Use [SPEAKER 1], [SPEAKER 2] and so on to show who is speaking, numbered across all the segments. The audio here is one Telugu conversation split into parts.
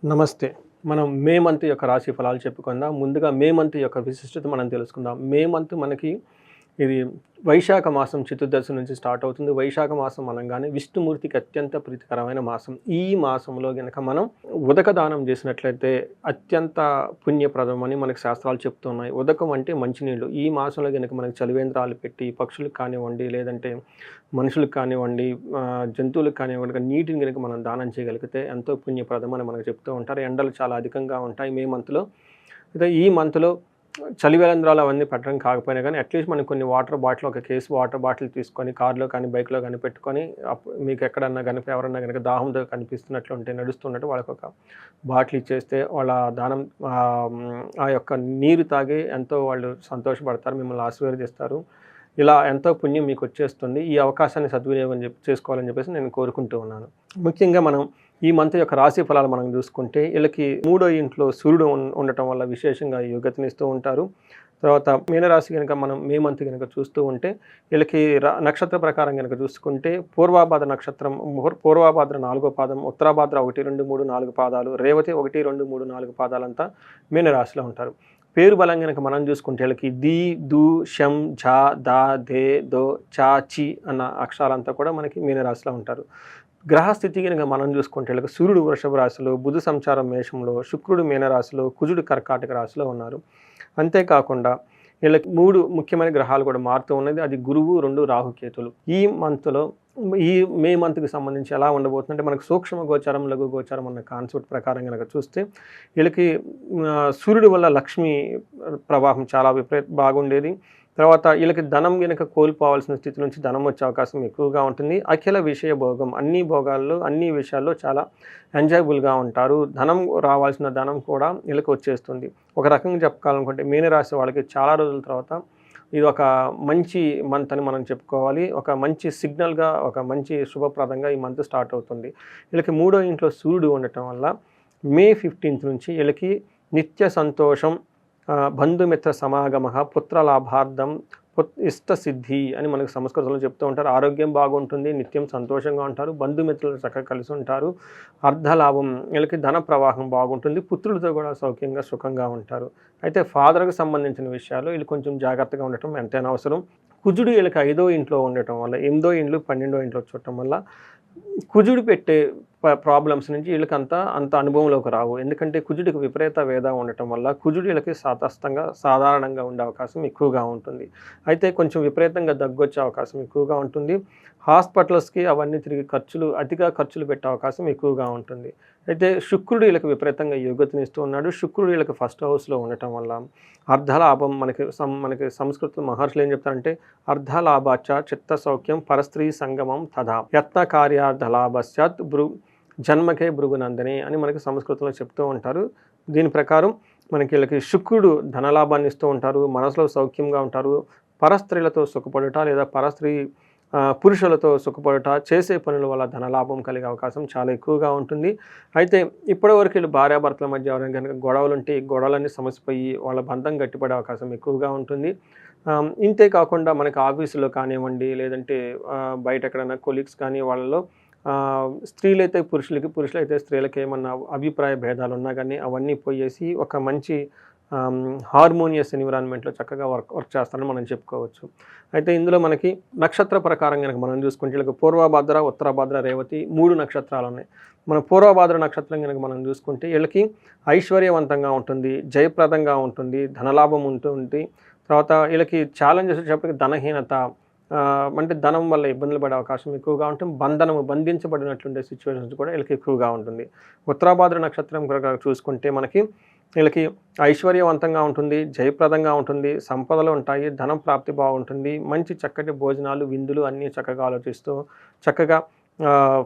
[SPEAKER 1] నమస్తే. మనం మే మంత్ యొక్క రాశి ఫలాలు చెప్పుకుందాం. ముందుగా మే మంత్ యొక్క విశిష్టత మనం తెలుసుకుందాం. మే మంత్ మనకి ఇది వైశాఖ మాసం చతుర్దశి నుంచి స్టార్ట్ అవుతుంది. వైశాఖ మాసం అనంగానే విష్ణుమూర్తికి అత్యంత ప్రీతికరమైన మాసం. ఈ మాసంలో గనక మనం ఉదక దానం చేసినట్లయితే అత్యంత పుణ్యప్రదమని మనకు శాస్త్రాలు చెప్తున్నాయి. ఉదకం అంటే మంచినీళ్ళు. ఈ మాసంలో గనక మనకు చలివేంద్రాలు పెట్టి పక్షులకు కానివ్వండి, లేదంటే మనుషులకు కానివ్వండి, జంతువులకు కానివ్వండి, నీటిని గనక మనం దానం చేయగలిగితే ఎంతో పుణ్యప్రదం అని మనకు చెప్తూ ఉంటారు. ఎండలు చాలా అధికంగా ఉంటాయి మే మంత్‌లో. అయితే ఈ మంత్‌లో చలివేంద్రాలు అవన్నీ పెట్టడం కాకపోయినా కానీ అట్లీస్ట్ మనం కొన్ని వాటర్ బాటిల్, ఒక కేసు వాటర్ బాటిల్ తీసుకొని కార్‌లో కానీ, బైక్‌లో కానీ పెట్టుకొని మీకు ఎక్కడన్నా గనుక ఎవరన్నా గనుక దాహంతో కనిపిస్తున్నట్లుంటే నడుస్తున్నట్టు వాళ్ళకొక బాటిల్ ఇచ్చేస్తే వాళ్ళ దానం ఆ యొక్క నీరు తాగి ఎంతో వాళ్ళు సంతోషపడతారు. మిమ్మల్ని ఆశీర్వదిస్తారు. ఇలా ఎంతో పుణ్యం మీకు వచ్చేస్తుంది. ఈ అవకాశాన్ని సద్వినియోగం చేసుకోవాలని చెప్పేసి నేను కోరుకుంటూ ఉన్నాను. ముఖ్యంగా మనం ఈ మంత్ యొక్క రాశి ఫలాలు మనం చూసుకుంటే వీళ్ళకి మూడో ఇంట్లో సూర్యుడు ఉండటం వల్ల విశేషంగా యోగ్యతనిస్తూ ఉంటారు. తర్వాత మీనరాశి కనుక మనం మే మంత్ కనుక చూస్తూ ఉంటే వీళ్ళకి నక్షత్ర ప్రకారం కనుక చూసుకుంటే పూర్వాభాద్ర నక్షత్రం, పూర్వాభాద్ర 4వ పాదం, ఉత్తరాభాద్ర 1, 2, 3, 4 పాదాలు, రేవతి 1, 2, 3, 4 పాదాలంతా మీనరాశిలో ఉంటారు. పేరు బలం కనుక మనం చూసుకుంటే వీళ్ళకి ది, దు, షం, ఝ, ద, దే, దో, చ, చి అన్న అక్షరాలంతా కూడా మనకి మీనరాశిలో ఉంటారు. గ్రహస్థితి కనుక మనం చూసుకుంటే వీళ్ళకి సూర్యుడు వృషభ రాశిలో, బుధ సంచారం మేషంలో, శుక్రుడు మీనరాశిలో, కుజుడు కర్కాటక రాశిలో ఉన్నారు. అంతేకాకుండా వీళ్ళకి 3 ముఖ్యమైన గ్రహాలు కూడా మారుతూ ఉన్నది. అది గురువు, 2 రాహుకేతులు. ఈ మంత్లో ఈ మే మంత్కి సంబంధించి ఎలా ఉండబోతుందంటే మనకు సూక్ష్మ గోచారం, లఘు గోచారం అన్న కాన్సెప్ట్ ప్రకారం కనుక చూస్తే వీళ్ళకి సూర్యుడి వల్ల లక్ష్మీ ప్రవాహం చాలా బాగుండేది. తర్వాత వీళ్ళకి ధనం కనుక కోల్పోవాల్సిన స్థితి నుంచి ధనం వచ్చే అవకాశం ఎక్కువగా ఉంటుంది. అఖిల విషయ భోగం, అన్ని భోగాల్లో అన్ని విషయాల్లో చాలా ఎంజాయబుల్గా ఉంటారు. ధనం రావాల్సిన ధనం కూడా వీళ్ళకి వచ్చేస్తుంది. ఒక రకంగా చెప్పుకోవాలనుకుంటే మీనరాశి వాళ్ళకి చాలా రోజుల తర్వాత ఇది ఒక మంచి మంత్ అని మనం చెప్పుకోవాలి. ఒక మంచి సిగ్నల్గా, ఒక మంచి శుభప్రదంగా ఈ మంత్ స్టార్ట్ అవుతుంది. వీళ్ళకి మూడో ఇంట్లో సూర్యుడు ఉండటం వల్ల మే 15th నుంచి వీళ్ళకి నిత్య సంతోషం, బంధుమిత్ర సమాగమ, పుత్రలాభార్థం, ఇష్టసిద్ధి అని మనకు సంస్కృతంలో చెప్తూ ఉంటారు. ఆరోగ్యం బాగుంటుంది, నిత్యం సంతోషంగా ఉంటారు, బంధుమిత్రులు చక్కగా కలిసి ఉంటారు, అర్ధలాభం, వీళ్ళకి ధన ప్రవాహం బాగుంటుంది, పుత్రులతో కూడా సౌఖ్యంగా సుఖంగా ఉంటారు. అయితే ఫాదర్కి సంబంధించిన విషయాలు వీళ్ళు కొంచెం జాగ్రత్తగా ఉండటం ఎంతైనా అవసరం. కుజుడు వీళ్ళకి 5వ ఇంట్లో ఉండటం వల్ల, 8వ ఇంట్లో 12వ ఇంట్లో చూడటం వల్ల కుజుడు పెట్టే ప్రాబ్లమ్స్ నుంచి వీళ్ళకి అంత అనుభవంలోకి రావు. ఎందుకంటే కుజుడికి విపరీత వేద ఉండటం వల్ల కుజుడు వీళ్ళకి తటస్థంగా సాధారణంగా ఉండే అవకాశం ఎక్కువగా ఉంటుంది. అయితే కొంచెం విపరీతంగా దగ్గొచ్చే అవకాశం ఎక్కువగా ఉంటుంది. హాస్పిటల్స్కి అవన్నీ తిరిగి అతిగా ఖర్చులు పెట్టే అవకాశం ఎక్కువగా ఉంటుంది. అయితే శుక్రుడు వీళ్ళకి విపరీతంగా యోగ్యతనిస్తూ ఉన్నాడు. శుక్రుడు వీళ్ళకి ఫస్ట్ హౌస్లో ఉండటం వల్ల అర్ధలాభం, మనకి సంస్కృత మహర్షులు ఏం చెప్తారంటే అర్ధలాభాచ చిత్త సౌఖ్యం పరస్త్రీ సంగమం తథా యత్న కార్యార్ధలాభస్యాత్ జన్మకే భృగునందని అని మనకి సంస్కృతంలో చెప్తూ ఉంటారు. దీని ప్రకారం మనకి వీళ్ళకి శుక్రుడు ధనలాభాన్ని ఇస్తూ ఉంటారు, మనసులో సౌఖ్యంగా ఉంటారు, పరస్త్రీలతో సుఖపడుట లేదా పురుషులతో సుఖపడుట, చేసే పనుల వల్ల ధనలాభం కలిగే అవకాశం చాలా ఎక్కువగా ఉంటుంది. అయితే ఇప్పటివరకు వీళ్ళు భార్యాభర్తల మధ్య ఎవరైనా కనుక గొడవలుంటే ఈ గొడవలన్నీ సమసిపోయి వాళ్ళ బంధం గట్టిపడే అవకాశం ఎక్కువగా ఉంటుంది. ఇంతే కాకుండా మనకి ఆఫీసులో కానివ్వండి, లేదంటే బయట ఎక్కడైనా కొలీగ్స్ కానీ వాళ్ళలో స్త్రీలైతే పురుషులకి, పురుషులైతే స్త్రీలకి ఏమన్నా అభిప్రాయ భేదాలు ఉన్నా కానీ అవన్నీ పోయేసి ఒక మంచి హార్మోనియస్ ఎన్విరాన్మెంట్లో చక్కగా వర్క్ చేస్తారని మనం చెప్పుకోవచ్చు. అయితే ఇందులో మనకి నక్షత్ర ప్రకారం కనుక మనం చూసుకుంటే వీళ్ళకి పూర్వభాద్ర, ఉత్తరాభాద్ర, రేవతి 3 నక్షత్రాలు ఉన్నాయి. మన పూర్వభాద్ర నక్షత్రం కనుక మనం చూసుకుంటే వీళ్ళకి ఐశ్వర్యవంతంగా ఉంటుంది, జయప్రదంగా ఉంటుంది, ధనలాభం ఉంటుంది. తర్వాత వీళ్ళకి ఛాలెంజెస్ వచ్చేటప్పటికి ధనహీనత, అంటే ధనం వల్ల ఇబ్బందులు పడే అవకాశం ఎక్కువగా ఉంటుంది. బంధించబడినట్లుండే సిచ్యువేషన్స్ కూడా వీళ్ళకి ఎక్కువగా ఉంటుంది. ఉత్తరాభాద్ర నక్షత్రం ప్రకారం చూసుకుంటే మనకి వీళ్ళకి ఐశ్వర్యవంతంగా ఉంటుంది, జయప్రదంగా ఉంటుంది, సంపదలు ఉంటాయి, ధనం ప్రాప్తి బాగుంటుంది, మంచి చక్కటి భోజనాలు, విందులు అన్నీ చక్కగా ఆలోచిస్తూ చక్కగా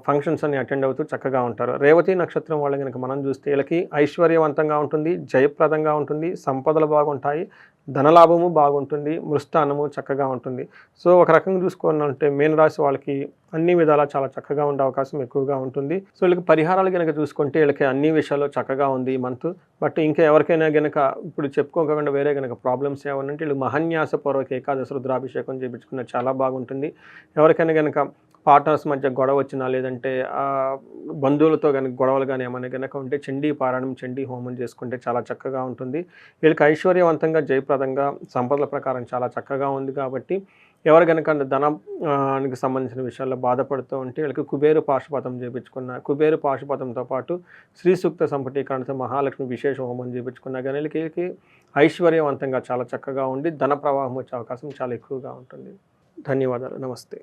[SPEAKER 1] ఫంక్షన్స్ అన్ని అటెండ్ అవుతూ చక్కగా ఉంటారు. రేవతి నక్షత్రం వాళ్ళు కనుక మనం చూస్తే వీళ్ళకి ఐశ్వర్యవంతంగా ఉంటుంది, జయప్రదంగా ఉంటుంది, సంపదలు బాగుంటాయి, ధనలాభము బాగుంటుంది, మృష్టాన్నము చక్కగా ఉంటుంది. సో ఒక రకంగా చూసుకోవాలంటే మీనరాశి వాళ్ళకి అన్ని విధాలా చాలా చక్కగా ఉండే అవకాశం ఎక్కువగా ఉంటుంది. సో వీళ్ళకి పరిహారాలు గనక చూసుకుంటే వీళ్ళకి అన్ని విషయాల్లో చక్కగా ఉంది ఈ మంత్. బట్ ఇంకా ఎవరికైనా గనక ఇప్పుడు చెప్పుకోకుండా వేరే గనక ప్రాబ్లమ్స్ ఏమన్నా ఉంటే వీళ్ళు మహాన్యాసపూర్వక ఏకాదశి రుద్రాభిషేకం చేపించుకున్న చాలా బాగుంటుంది. ఎవరికైనా గనక పార్ట్నర్స్ మధ్య గొడవ వచ్చినా లేదంటే బంధువులతో కనుక గొడవలు కానీ ఏమైనా కనుక ఉంటే చండీ పారాయణం, చండీ హోమం చేసుకుంటే చాలా చక్కగా ఉంటుంది. వీళ్ళకి ఐశ్వర్యవంతంగా, జయప్రదంగా, సంపదల ప్రకారం చాలా చక్కగా ఉంది కాబట్టి ఎవరు కనుక ధనానికి సంబంధించిన విషయాల్లో బాధపడుతూ ఉంటే వీళ్ళకి కుబేరు పాశుపతం చేయించుకున్న, కుబేరు పాశుపతంతో పాటు శ్రీ సూక్త సంపుటీకరణతో మహాలక్ష్మి విశేష హోమం చేయించుకున్నా కానీ వీళ్ళకి ఐశ్వర్యవంతంగా చాలా చక్కగా ఉండి ధన ప్రవాహం వచ్చే అవకాశం చాలా ఎక్కువగా ఉంటుంది. ధన్యవాదాలు. నమస్తే.